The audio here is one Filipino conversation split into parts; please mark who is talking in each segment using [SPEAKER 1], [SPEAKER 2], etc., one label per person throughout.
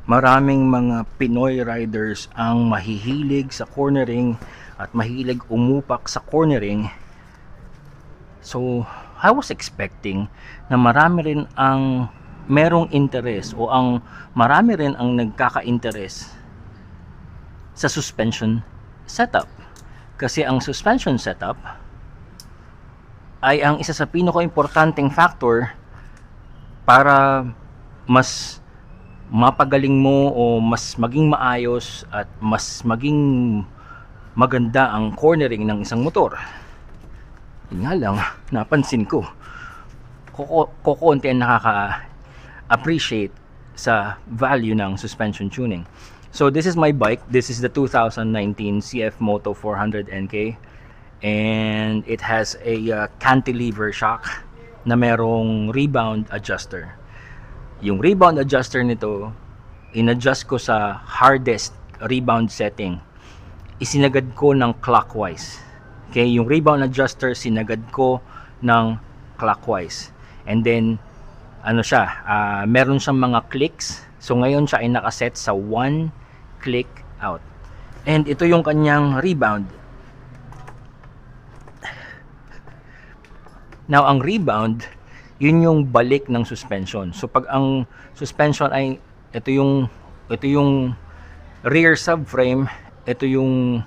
[SPEAKER 1] maraming mga Pinoy riders ang mahihilig sa cornering at mahilig umupak sa cornering. So, I was expecting na marami rin ang merong interest o ang marami rin ang nagkaka-interest sa suspension setup. Kasi ang suspension setup ay ang isa sa pinaka-importanting factor para mas mapagaling mo o mas maging maayos at mas maging maganda ang cornering ng isang motor. Yun nga lang, napansin ko kukunti ang nakaka-appreciate sa value ng suspension tuning. So this is my bike. This is the 2019 CF Moto 400 NK, and it has a cantilever shock na merong rebound adjuster. Yung rebound adjuster nito, in-adjust ko sa hardest rebound setting. Isinagad ko ng clockwise. Okay, yung rebound adjuster sinagad ko ng clockwise. And then ano siya, meron siyang mga clicks. So ngayon siya ay nakaset sa 1 click out. And ito yung kanyang rebound. Now ang rebound, yun yung balik ng suspension. So pag ang suspension ay ito yung rear subframe, ito yung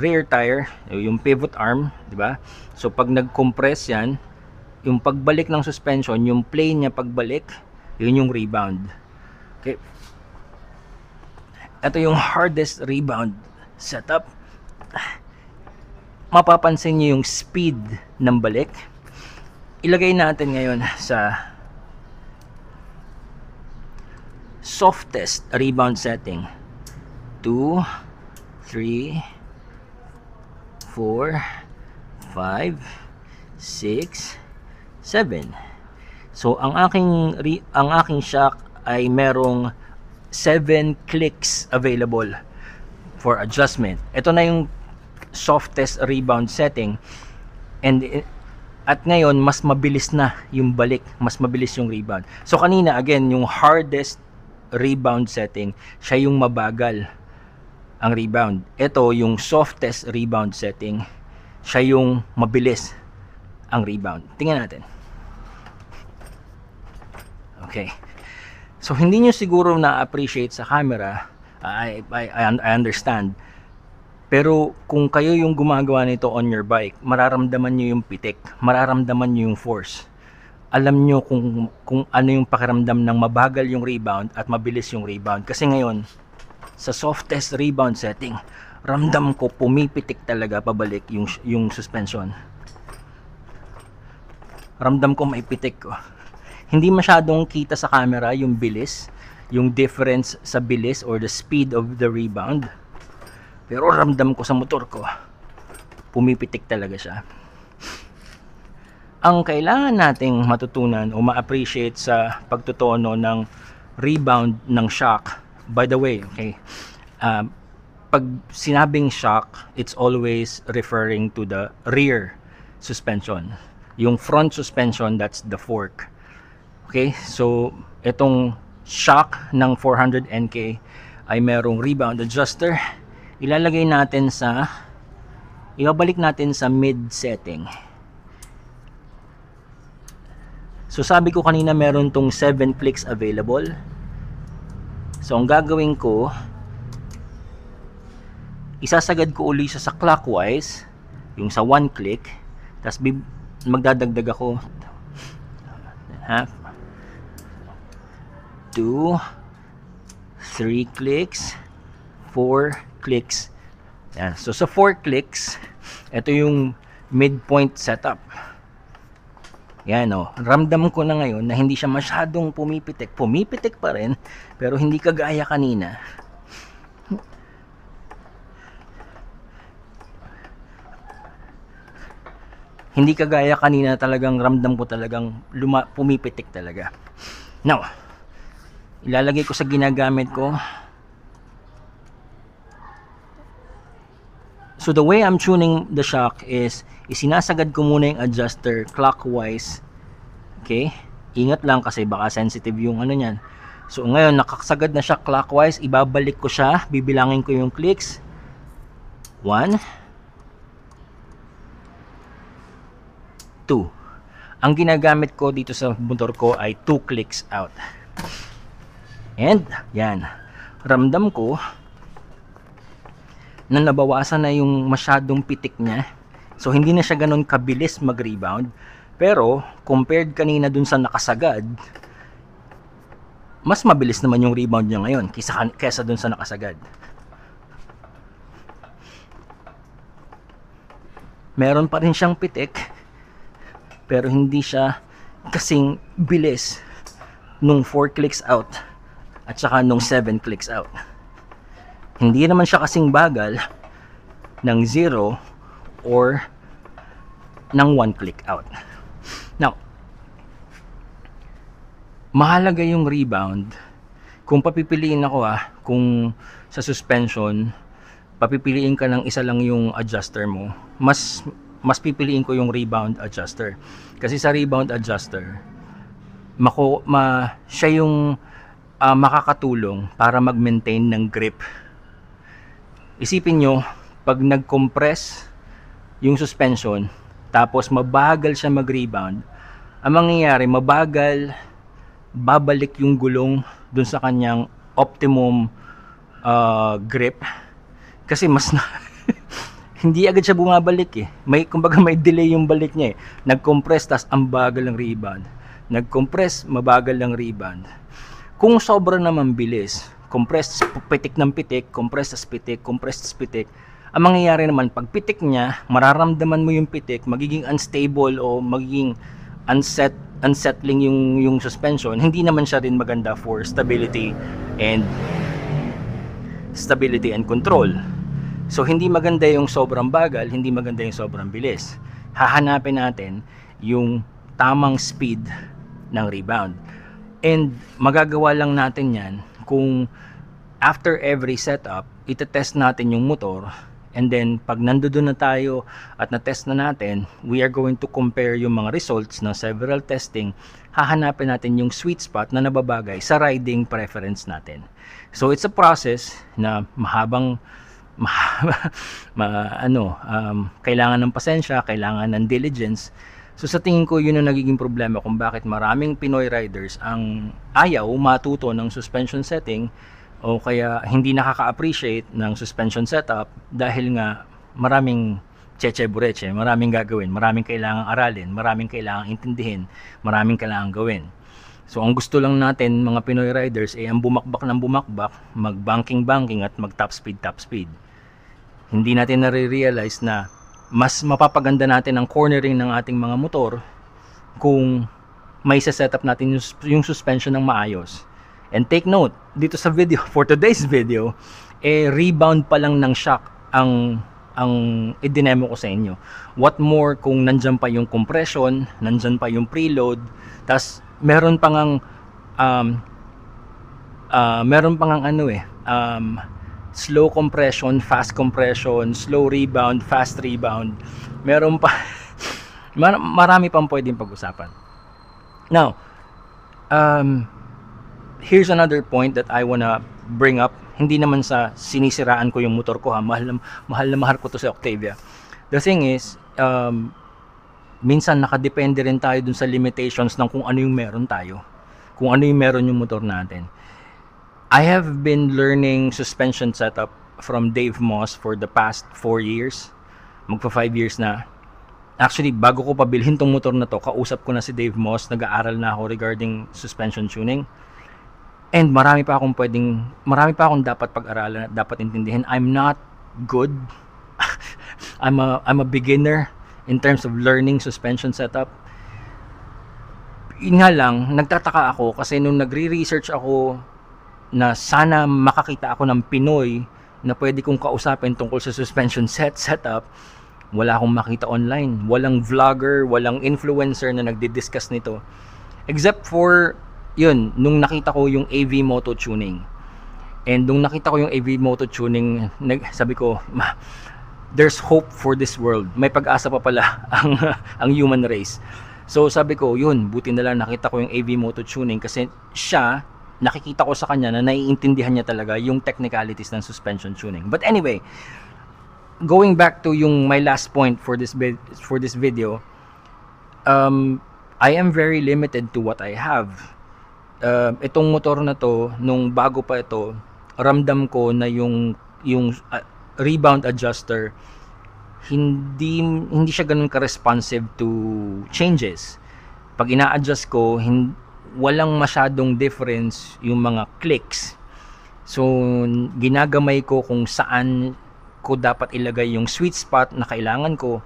[SPEAKER 1] rear tire, yung pivot arm, di ba? So pag nag-compress yan, yung pagbalik ng suspension, yung plane niya pagbalik, yun yung rebound. Okay. Ito yung hardest rebound setup. Mapapansin niyo yung speed ng balik. Ilagay natin ngayon sa softest rebound setting. 2, 3, 4, 5, 6, 7. So ang aking shock ay merong 7 clicks available for adjustment. Ito na yung softest rebound setting, and at ngayon mas mabilis na yung balik, mas mabilis yung rebound. So kanina again, yung hardest rebound setting, siya yung mabagal ang rebound. Ito yung softest rebound setting, siya yung mabilis ang rebound. Tingnan natin. Okay. So hindi nyo siguro na-appreciate sa camera, I understand. Pero kung kayo yung gumagawa nito on your bike, mararamdaman nyo yung pitik, mararamdaman nyo yung force. Alam nyo kung ano yung pakiramdam ng mabagal yung rebound at mabilis yung rebound. Kasi ngayon, sa softest rebound setting, ramdam ko pumipitik talaga pabalik yung suspension. Ramdam ko may pitik ko. Hindi masyadong kita sa camera yung bilis, yung difference sa bilis or the speed of the rebound. Pero ramdam ko sa motor ko, pumipitik talaga siya. Ang kailangan nating matutunan o ma-appreciate sa pagtutono ng rebound ng shock, by the way, okay, pag sinabing shock, it's always referring to the rear suspension. Yung front suspension, that's the fork. Okay, so itong shock ng 400 NK ay merong rebound adjuster. Ibabalik natin sa mid setting. So sabi ko kanina meron tong 7 clicks available. So ang gagawin ko, isasagad ko uli siya sa clockwise, yung sa 1 click, tapos magdadagdag ako 2, 3 clicks, 4 clicks. Yan. So sa 4 clicks, ito yung midpoint setup. Yan o. Ramdam ko na ngayon na hindi siya masyadong pumipitik. Pumipitik pa rin, pero hindi kagaya kanina. Hindi kagaya kanina, talagang ramdam ko talagang pumipitik talaga. Now, ilalagay ko sa ginagamit ko. So the way I'm tuning the shock is isinasagad ko muna yung adjuster clockwise. Okay? Ingat lang kasi baka sensitive yung ano niyan. So ngayon nakasagad na siya clockwise, ibabalik ko siya, bibilangin ko yung clicks. 1, 2. Ang ginagamit ko dito sa motor ko ay 2 clicks out. And yan, ramdam ko na nabawasan na yung masyadong pitik niya. So hindi na siya ganun kabilis mag-rebound. Pero compared kanina dun sa nakasagad, mas mabilis naman yung rebound niya ngayon kesa dun sa nakasagad. Meron pa rin siyang pitik, pero hindi siya kasing bilis nung 4 clicks out at saka nung 7 clicks out. Hindi naman siya kasing bagal ng 0 or ng 1 click out. Now, mahalaga yung rebound. Kung papipiliin ako kung sa suspension, papipiliin ka ng isa lang yung adjuster mo, mas pipiliin ko yung rebound adjuster. Kasi sa rebound adjuster, siya yung makakatulong para mag-maintain ng grip. Isipin nyo, pag nag-compress yung suspension, tapos mabagal siya mag-rebound, ang mangyayari, babalik yung gulong dun sa kanyang optimum grip. Kasi hindi agad siya bumabalik kumbaga may delay yung balik niya Nag-compress, tas ang bagal ng rebound. Nag-compress, mabagal ng rebound. Kung sobra naman bilis, compress, pitik ng pitik, compress, tas pitik, compress, tas pitik, ang mangyayari naman, pag pitik niya, mararamdaman mo yung pitik, magiging unstable o magiging unsettling yung suspension. Hindi naman siya rin maganda for stability and control. So hindi maganda yung sobrang bagal, hindi maganda yung sobrang bilis. Hahanapin natin yung tamang speed ng rebound. And magagawa lang natin yan kung after every setup, itetest natin yung motor. And then pag nandoon na tayo at na-test na natin, we are going to compare yung mga results ng several testing. Hahanapin natin yung sweet spot na nababagay sa riding preference natin. So it's a process na kailangan ng pasensya, kailangan ng diligence. So sa tingin ko yun ang nagiging problema kung bakit maraming Pinoy riders ang ayaw matuto ng suspension setting o kaya hindi nakaka-appreciate ng suspension setup dahil nga maraming cheche-bureche, maraming gagawin, maraming kailangang aralin, maraming kailangang intindihin, maraming kailangang gawin. So ang gusto lang natin mga Pinoy riders ay ang bumakbak ng bumakbak, mag-banking at mag-top speed. Hindi natin nare-realize na mas mapapaganda natin ang cornering ng ating mga motor kung may setup natin yung suspension ng maayos. And take note, dito sa video, for today's video, rebound pa lang ng shock ang i-demo ko sa inyo. What more kung nandyan pa yung compression, nandyan pa yung preload, tas meron pang slow compression, fast compression, slow rebound, fast rebound. Meron pa marami pang pwedeng pag-usapan. Now, here's another point that I wanna bring up. Hindi naman sa sinisiraan ko yung motor ko mahal na mahal ko to sa Octavia. The thing is, minsan nakadepende rin tayo dun sa limitations ng kung ano yung meron tayo, kung ano yung meron yung motor natin. I have been learning suspension setup from Dave Moss for the past 4 years. Magpa 5 years na. Actually, bago ko pabilhin tong motor na to, kausap ko na si Dave Moss, nag-aaral na ako regarding suspension tuning. And marami pa akong dapat pag-aralan, dapat intindihin. I'm not good. I'm a beginner in terms of learning suspension setup. Yun nga lang, nagtataka ako kasi nung nagre-research ako na sana makakita ako ng Pinoy na pwede kong kausapin tungkol sa suspension setup, wala akong makita online. Walang vlogger, walang influencer na nagdi-discuss nito. Except for, yun, nung nakita ko yung AV Moto Tuning. And nung nakita ko yung AV Moto Tuning, sabi ko, there's hope for this world. May pag-asa pa pala ang human race. So sabi ko, yun, buti na lang nakita ko yung AV Moto Tuning kasi siya nakikita ko sa kanya na naiintindihan niya talaga yung technicalities ng suspension tuning. But anyway, going back to yung my last point for this video, I am very limited to what I have. Itong motor na to, nung bago pa ito, ramdam ko na yung rebound adjuster hindi siya ganun ka-responsive to changes. Pag ina-adjust ko, walang masyadong difference yung mga clicks. So ginagamay ko kung saan ko dapat ilagay yung sweet spot na kailangan ko.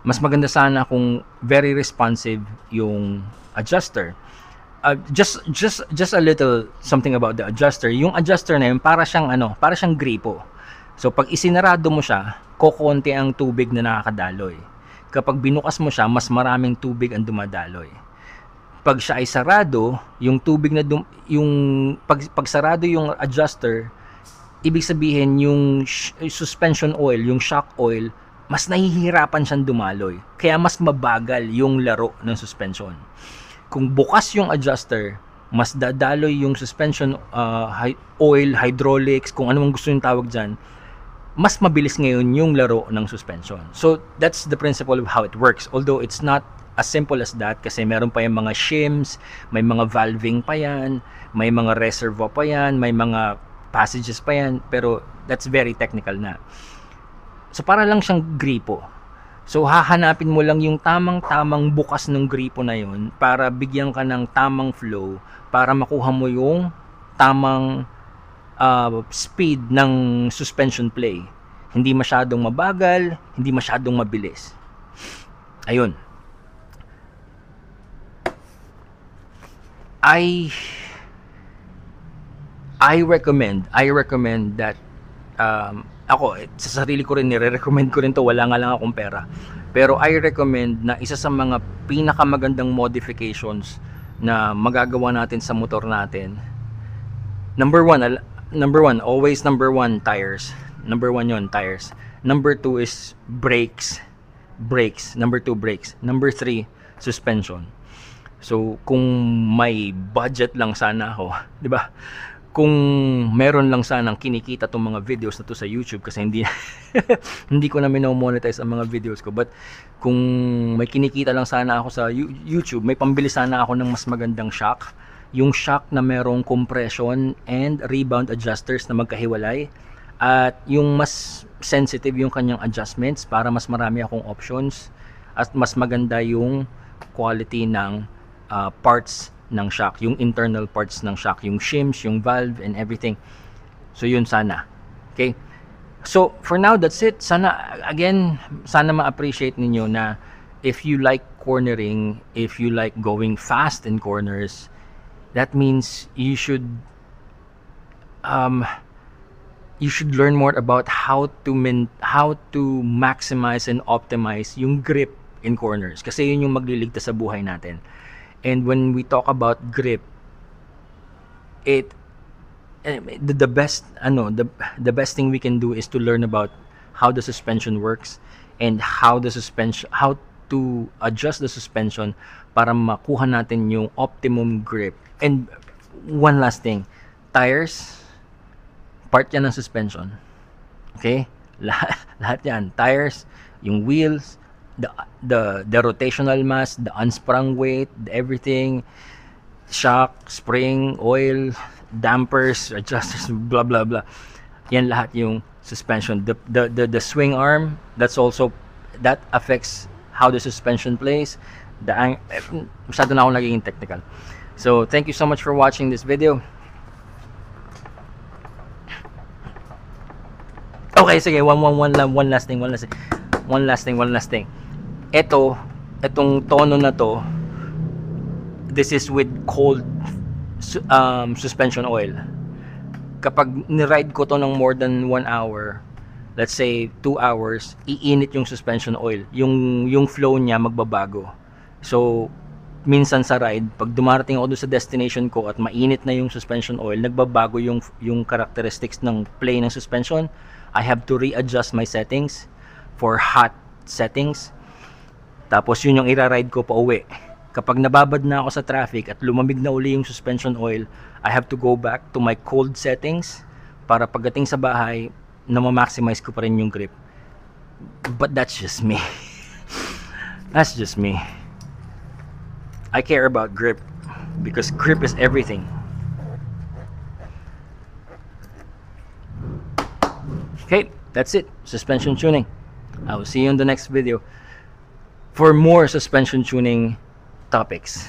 [SPEAKER 1] Mas maganda sana kung very responsive yung adjuster. Just a little something about the adjuster. Yung adjuster na yun, para siyang gripo. So pag isinarado mo siya, kokonti ang tubig na nakakadaloy. Kapag binukas mo siya, mas maraming tubig ang dumadaloy. Pag siya ay sarado, yung tubig na pag sarado yung adjuster, ibig sabihin yung suspension oil, yung shock oil, mas nahihirapan siyang dumaloy. Kaya mas mabagal yung laro ng suspension. Kung bukas yung adjuster, mas dadaloy yung suspension oil, hydraulics, kung anong gusto yung tawag dyan, mas mabilis ngayon yung laro ng suspension. So that's the principle of how it works. Although it's not as simple as that, kasi meron pa yung mga shims, may mga valving pa yan, may mga reservoir pa yan, may mga passages pa yan, pero that's very technical na. So para lang siyang gripo. So hahanapin mo lang yung tamang bukas ng gripo na yun para bigyan ka ng tamang flow, para makuha mo yung tamang speed ng suspension play. Hindi masyadong mabagal, hindi masyadong mabilis. Ayun. I recommend that ako, sa sarili ko rin, nire-recommend ko rin to, wala nga lang akong pera. Pero I recommend na isa sa mga pinakamagandang modifications na magagawa natin sa motor natin. Number one, always number one, tires. Number one yon, tires. Number two is brakes. Number two, brakes. Number three, suspension. So kung may budget lang sana ako, di ba? Kung meron lang sanang kinikita tong mga videos na to sa YouTube, kasi hindi ko na mino-monetize ang mga videos ko, but kung may kinikita lang sana ako sa YouTube, may pambili sana ako ng mas magandang shock, yung shock na merong compression and rebound adjusters na magkahiwalay, at yung mas sensitive yung kanyang adjustments para mas marami akong options at mas maganda yung quality ng parts ng shock, yung internal parts ng shock, yung shims, yung valve and everything. So yun sana. Okay? So for now, that's it. Sana ma-appreciate ninyo na if you like cornering, if you like going fast in corners, that means you should learn more about how to maximize and optimize yung grip in corners, kasi yun yung magliligtas sa buhay natin. And when we talk about grip, the best thing we can do is to learn about how the suspension works and how to adjust the suspension para makuha natin yung optimum grip. And one last thing, tires, part yan ng suspension. Okay? Lahat yan. Tires, yung wheels, the rotational mass, the unsprung weight, everything, shock, spring, oil, dampers, adjusters, blah blah blah. Yan lahat yung suspension. The swing arm, that affects how the suspension plays. Masyado na akong naging technical. So thank you so much for watching this video. Okay, sige, one last thing. Itong tono na to, this is with cold suspension oil. Kapag ni-ride ko to ng more than 1 hour, let's say 2 hours, iinit yung suspension oil. Yung flow niya magbabago. So minsan sa ride, pag dumarating ako doon sa destination ko at mainit na yung suspension oil, nagbabago yung characteristics ng play ng suspension. I have to readjust my settings for hot settings. Tapos yun yung ira-ride ko pa uwi. Kapag nababad na ako sa traffic at lumamig na uli yung suspension oil, I have to go back to my cold settings para pagdating sa bahay, na ma-maximize ko pa rin yung grip. But that's just me. That's just me. I care about grip because grip is everything. Okay, that's it. Suspension tuning. I will see you in the next video for more suspension tuning topics.